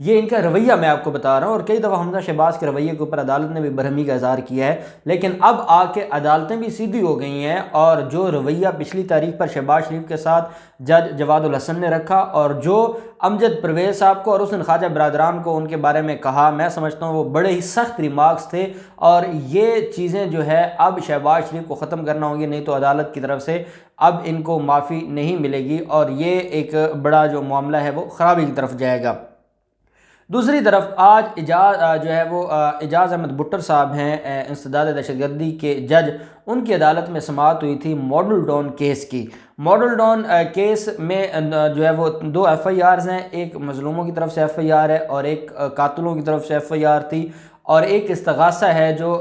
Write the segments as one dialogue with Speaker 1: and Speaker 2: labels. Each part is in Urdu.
Speaker 1: یہ ان کا رویہ میں آپ کو بتا رہا ہوں، اور کئی دفعہ حمزہ شہباز کے رویے کے اوپر عدالت نے بھی برہمی کا اظہار کیا ہے، لیکن اب آ کے عدالتیں بھی سیدھی ہو گئی ہیں، اور جو رویہ پچھلی تاریخ پر شہباز شریف کے ساتھ جج جواد الحسن نے رکھا، اور جو امجد پرویز صاحب کو اور حسن خواجہ برادران کو ان کے بارے میں کہا، میں سمجھتا ہوں وہ بڑے ہی سخت ریمارکس تھے، اور یہ چیزیں جو ہے اب شہباز شریف کو ختم کرنا ہوں گی، نہیں تو عدالت کی طرف سے اب ان کو معافی نہیں ملے گی، اور یہ ایک بڑا جو معاملہ ہے وہ خرابی کی طرف جائے گا۔ دوسری طرف آج اعجاز احمد بٹر صاحب ہیں، انسداد دہشت گردی کے جج، ان کی عدالت میں سماعت ہوئی تھی ماڈل ٹاؤن کیس کی۔ ماڈل ٹاؤن کیس میں جو ہے وہ 2 ایف آئی آرز ہیں، ایک مظلوموں کی طرف سے ایف آئی آر ہے اور ایک قاتلوں کی طرف سے ایف آئی آر تھی، اور ایک استغاثہ ہے جو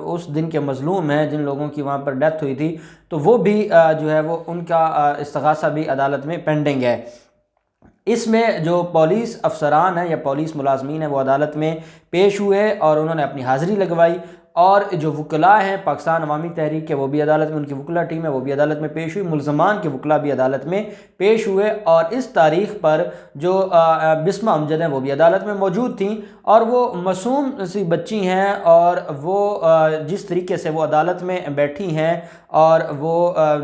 Speaker 1: اس دن کے مظلوم ہیں جن لوگوں کی وہاں پر ڈیتھ ہوئی تھی، تو وہ بھی جو ہے وہ ان کا استغاثہ بھی عدالت میں پینڈنگ ہے۔ اس میں جو پولیس افسران ہیں یا پولیس ملازمین ہیں وہ عدالت میں پیش ہوئے اور انہوں نے اپنی حاضری لگوائی، اور جو وکلاء ہیں پاکستان عوامی تحریک کے وہ بھی عدالت میں، ان کی وکلا ٹیم ہے وہ بھی عدالت میں پیش ہوئی، ملزمان کے وکلاء بھی عدالت میں پیش ہوئے، اور اس تاریخ پر جو بسمہ امجد ہیں وہ بھی عدالت میں موجود تھیں، اور وہ معصوم سی بچی ہیں، اور وہ جس طریقے سے وہ عدالت میں بیٹھی ہیں اور وہ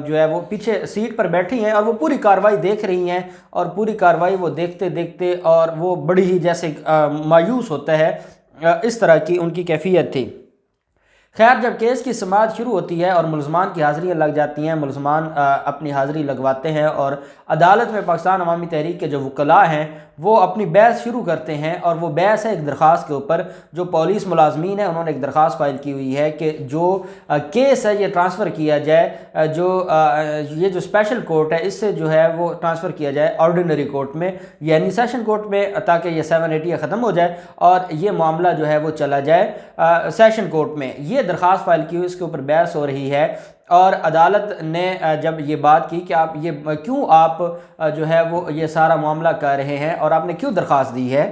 Speaker 1: جو ہے وہ پیچھے سیٹ پر بیٹھی ہیں اور وہ پوری کارروائی دیکھ رہی ہیں، اور پوری کارروائی وہ دیکھتے دیکھتے اور وہ بڑی ہی جیسے مایوس ہوتا ہے، اس طرح کی ان کی کیفیت تھی۔ خیر، جب کیس کی سماعت شروع ہوتی ہے اور ملزمان کی حاضریاں لگ جاتی ہیں، ملزمان اپنی حاضری لگواتے ہیں، اور عدالت میں پاکستان عوامی تحریک کے جو وکلاء ہیں وہ اپنی بحث شروع کرتے ہیں، اور وہ بحث ہے ایک درخواست کے اوپر۔ جو پولیس ملازمین ہیں انہوں نے ایک درخواست فائل کی ہوئی ہے کہ جو کیس ہے یہ ٹرانسفر کیا جائے، یہ جو اسپیشل کورٹ ہے اس سے جو ہے وہ ٹرانسفر کیا جائے آرڈینری کورٹ میں، یعنی سیشن کورٹ میں، تاکہ یہ 780 ختم ہو جائے اور یہ معاملہ جو ہے وہ چلا جائے سیشن کورٹ میں۔ یہ درخواست فائل کی ہوئی، اس کے اوپر بحث ہو رہی ہے، اور عدالت نے جب یہ بات کی کہ کیوں آپ جو ہے وہ یہ سارا معاملہ کر رہے ہیں اور آپ نے کیوں درخواست دی ہے،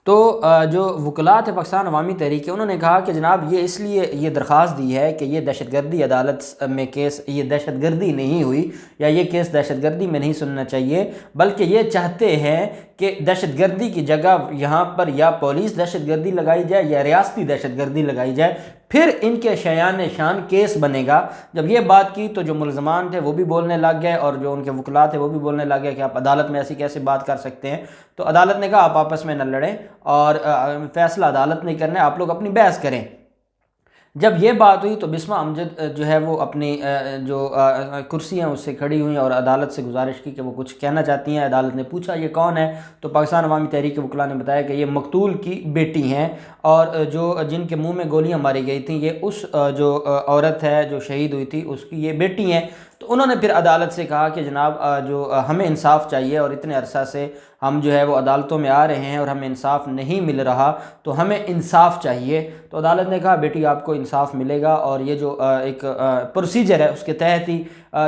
Speaker 1: تو جو وکلاء تھے پاکستان عوامی تحریک کے، انہوں نے کہا کہ جناب یہ اس لیے یہ درخواست دی ہے کہ یہ دہشت گردی عدالت میں کیس، یہ دہشت گردی نہیں ہوئی، یا یہ کیس دہشت گردی میں نہیں سننا چاہیے، بلکہ یہ چاہتے ہیں کہ دہشت گردی کی جگہ یہاں پر یا پولیس دہشت گردی لگائی جائے یا ریاستی دہشت گردی لگائی جائے، پھر ان کے شایان شان کیس بنے گا۔ جب یہ بات کی تو جو ملزمان تھے وہ بھی بولنے لگ گئے، اور جو ان کے وکلاء تھے وہ بھی بولنے لگ گئے کہ آپ عدالت میں ایسی کیسے بات کر سکتے ہیں۔ تو عدالت نے کہا آپ آپس میں نہ لڑیں، اور فیصلہ عدالت نہیں کرنا، آپ لوگ اپنی بحث کریں۔ جب یہ بات ہوئی تو بسمہ امجد جو ہے وہ اپنی جو کرسی ہیں اس سے کھڑی ہوئیں اور عدالت سے گزارش کی کہ وہ کچھ کہنا چاہتی ہیں۔ عدالت نے پوچھا یہ کون ہے، تو پاکستان عوامی تحریک کے وکلاء نے بتایا کہ یہ مقتول کی بیٹی ہیں، اور جو جن کے منہ میں گولیاں ماری گئی تھیں یہ اس جو عورت ہے جو شہید ہوئی تھی اس کی یہ بیٹی ہیں۔ تو انہوں نے پھر عدالت سے کہا کہ جناب جو ہمیں انصاف چاہیے، اور اتنے عرصہ سے ہم جو ہے وہ عدالتوں میں آ رہے ہیں اور ہمیں انصاف نہیں مل رہا، تو ہمیں انصاف چاہیے۔ تو عدالت نے کہا بیٹی آپ کو انصاف ملے گا، اور یہ جو ایک پروسیجر ہے اس کے تحت ہی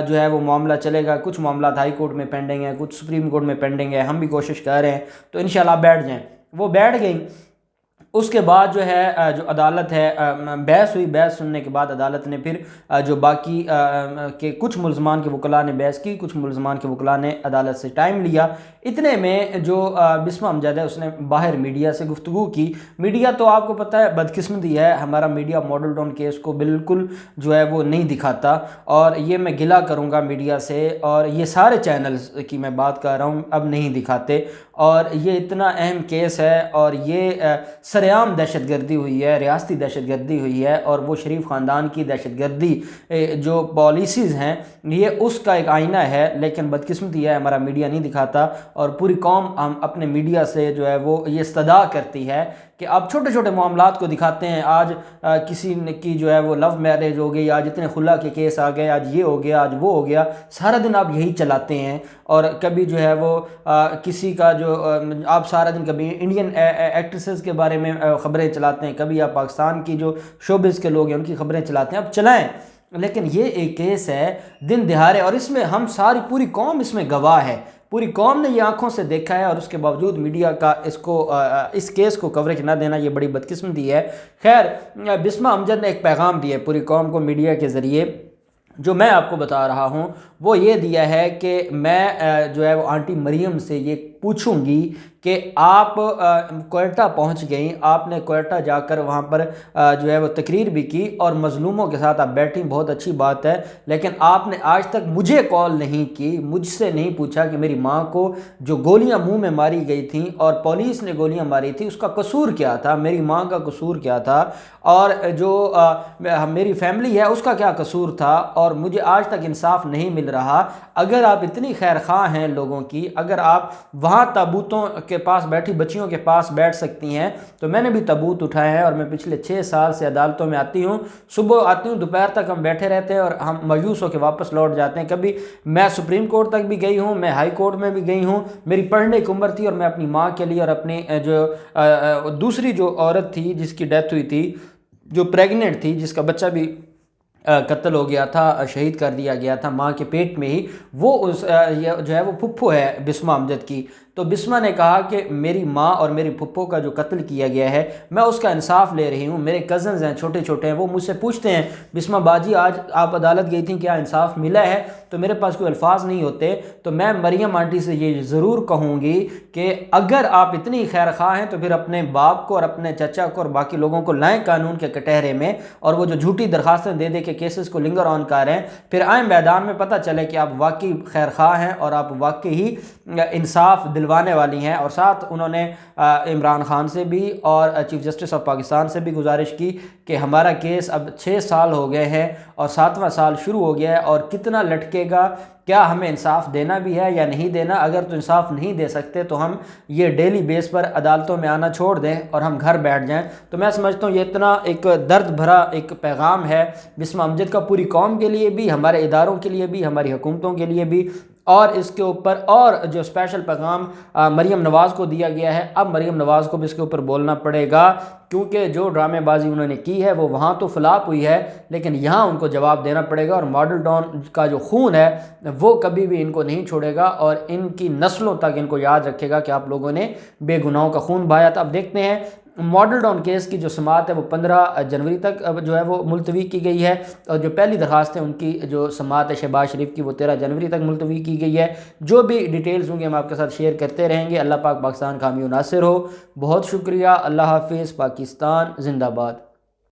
Speaker 1: جو ہے وہ معاملہ چلے گا۔ کچھ معاملات ہائی کورٹ میں پینڈنگ ہیں، کچھ سپریم کورٹ میں پینڈنگ ہے، ہم بھی کوشش کر رہے ہیں، تو انشاءاللہ بیٹھ جائیں۔ وہ بیٹھ گئیں۔ اس کے بعد جو ہے جو عدالت ہے بحث ہوئی، بحث سننے کے بعد عدالت نے پھر جو باقی کے کچھ ملزمان کے وکلاء نے بحث کی، کچھ ملزمان کے وکلاء نے عدالت سے ٹائم لیا۔ اتنے میں جو بسمہ امجد ہے اس نے باہر میڈیا سے گفتگو کی۔ میڈیا تو آپ کو پتہ ہے بدقسمتی ہے، ہمارا میڈیا ماڈل ٹاؤن کیس کو بالکل جو ہے وہ نہیں دکھاتا، اور یہ میں گلہ کروں گا میڈیا سے، اور یہ سارے چینلز کی میں بات کر رہا ہوں اب نہیں دکھاتے، اور یہ اتنا اہم کیس ہے، اور یہ سرعام دہشت گردی ہوئی ہے، ریاستی دہشت گردی ہوئی ہے، اور وہ شریف خاندان کی دہشت گردی جو پالیسیز ہیں یہ اس کا ایک آئینہ ہے، لیکن بدقسمتی ہے ہمارا میڈیا نہیں دکھاتا، اور پوری قوم ہم اپنے میڈیا سے جو ہے وہ یہ استدعا کرتی ہے کہ آپ چھوٹے چھوٹے معاملات کو دکھاتے ہیں۔ آج کسی کی جو ہے وہ لو میرج ہو گئی، آج اتنے خلا کے کیس آ گئے، آج یہ ہو گیا، آج وہ ہو گیا، سارا دن آپ یہی چلاتے ہیں، اور کبھی جو ہے وہ کسی کا جو آپ سارا دن کبھی انڈین ایکٹریسز کے بارے میں خبریں چلاتے ہیں، کبھی آپ پاکستان کی جو شوبز کے لوگ ہیں ان کی خبریں چلاتے ہیں، اب چلائیں، لیکن یہ ایک کیس ہے دن دہاڑے، اور اس میں ہم ساری پوری قوم اس میں گواہ ہے، پوری قوم نے یہ آنکھوں سے دیکھا ہے، اور اس کے باوجود میڈیا کا اس کیس کو کوریج نہ دینا یہ بڑی بدقسمتی ہے۔ خیر، بسمہ امجد نے ایک پیغام دیا ہے پوری قوم کو میڈیا کے ذریعے، جو میں آپ کو بتا رہا ہوں، وہ یہ دیا ہے کہ میں جو ہے وہ آنٹی مریم سے یہ پوچھوں گی کہ آپ کوئٹہ پہنچ گئیں، آپ نے کوئٹہ جا کر وہاں پر جو ہے وہ تقریر بھی کی اور مظلوموں کے ساتھ آپ بیٹھیں، بہت اچھی بات ہے، لیکن آپ نے آج تک مجھے کال نہیں کی، مجھ سے نہیں پوچھا کہ میری ماں کو جو گولیاں منہ میں ماری گئی تھیں اور پولیس نے گولیاں ماری تھیں اس کا قصور کیا تھا، میری ماں کا قصور کیا تھا، اور جو میری فیملی ہے اس کا کیا قصور تھا، اور مجھے آج تک انصاف نہیں مل رہا۔ اگر آپ اتنی خیر خواہ ہیں لوگوں کی، اگر آپ وہاں تابوتوں کے پاس بیٹھی بچیوں کے پاس بیٹھ سکتی ہیں، تو میں نے بھی تابوت اٹھائے ہیں اور میں پچھلے 6 سال سے عدالتوں میں آتی ہوں، صبح آتی ہوں، دوپہر تک ہم بیٹھے رہتے ہیں اور ہم مایوس ہو کے واپس لوٹ جاتے ہیں۔ کبھی میں سپریم کورٹ تک بھی گئی ہوں، میں ہائی کورٹ میں بھی گئی ہوں، میری پڑھنے کی عمر تھی اور میں اپنی ماں کے لیے اور اپنی جو دوسری جو عورت تھی جس کی ڈیتھ ہوئی تھی، جو پریگننٹ تھی، جس کا بچہ بھی قتل ہو گیا تھا، شہید کر دیا گیا تھا ماں کے پیٹ میں ہی، وہ جو ہے وہ پھپھو ہے بسمہ امجد کی، تو بسمہ نے کہا کہ میری ماں اور میری پھپھو کا جو قتل کیا گیا ہے میں اس کا انصاف لے رہی ہوں۔ میرے کزنز ہیں چھوٹے چھوٹے ہیں، وہ مجھ سے پوچھتے ہیں بسمہ باجی آج آپ عدالت گئی تھیں، کیا انصاف ملا ہے؟ تو میرے پاس کوئی الفاظ نہیں ہوتے، تو میں مریم آنٹی سے یہ ضرور کہوں گی کہ اگر آپ اتنی خیر خواہ ہیں تو پھر اپنے باپ کو اور اپنے چچا کو اور باقی لوگوں کو لائیں قانون کے کٹہرے میں، اور وہ جو جھوٹی درخواستیں دے دے کے کیسز کو لنگر آن کر رہے ہیں، پھر آئیں میدان میں، پتہ چلے کہ آپ واقعی خیر خواہ ہیں اور آپ واقعی انصاف دلوانے والی ہیں۔ اور ساتھ انہوں نے عمران خان سے بھی اور چیف جسٹس آف پاکستان سے بھی گزارش کی کہ ہمارا کیس اب 6 سال ہو گئے ہیں اور 7واں سال شروع ہو گیا ہے، اور کتنا لٹکے گا، کیا ہمیں انصاف دینا بھی ہے یا نہیں دینا؟ اگر تو انصاف نہیں دے سکتے تو ہم یہ ڈیلی بیس پر عدالتوں میں آنا چھوڑ دیں اور ہم گھر بیٹھ جائیں۔ تو میں سمجھتا ہوں یہ اتنا ایک درد بھرا ایک پیغام ہے بسمہ امجد کا، پوری قوم کے لیے بھی، ہمارے اداروں کے لیے بھی، ہماری حکومتوں کے لیے بھی، اور اس کے اوپر اور جو اسپیشل پیغام مریم نواز کو دیا گیا ہے، اب مریم نواز کو بھی اس کے اوپر بولنا پڑے گا، کیونکہ جو ڈرامے بازی انہوں نے کی ہے وہ وہاں تو فلاپ ہوئی ہے، لیکن یہاں ان کو جواب دینا پڑے گا، اور ماڈل ٹاؤن کا جو خون ہے وہ کبھی بھی ان کو نہیں چھوڑے گا اور ان کی نسلوں تک ان کو یاد رکھے گا کہ آپ لوگوں نے بے گناہوں کا خون بہایا تھا۔ اب دیکھتے ہیں ماڈل ٹاؤن کیس کی جو سماعت ہے وہ 15 جنوری تک جو ہے وہ ملتوی کی گئی ہے، اور جو پہلی درخواست ہے ان کی جو سماعت ہے شہباز شریف کی وہ 13 جنوری تک ملتوی کی گئی ہے۔ جو بھی ڈیٹیلز ہوں گے ہم آپ کے ساتھ شیئر کرتے رہیں گے۔ اللہ پاک پاکستان کا حامی و ناصر ہو۔ بہت شکریہ، اللہ حافظ، پاکستان زندہ باد۔